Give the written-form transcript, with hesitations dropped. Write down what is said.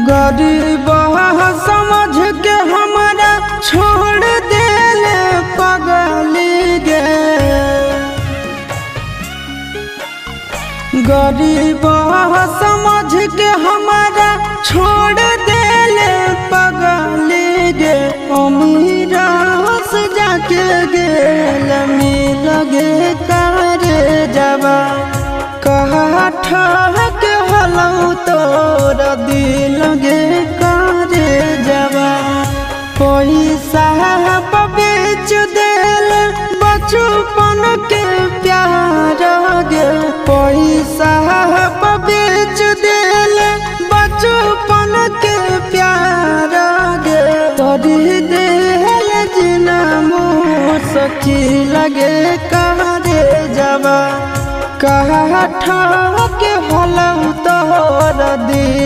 गरीब समझ के हमारा छोड़ देले पगली गे। गरीब समझ के हमारा छोड़ देले पगली गे। अमीर से जाके गेल मिल गे करे जबा कहा ठहक हलऊ तोर दिल गे करे जबा। पैसा बेच देल बचपन के प्यार गे। पैसा बेच देल बचपन के प्यार गे। तोरी देल जिना मुसकी लगे करे जबा कहा ठहक हलऊ तोर दिल।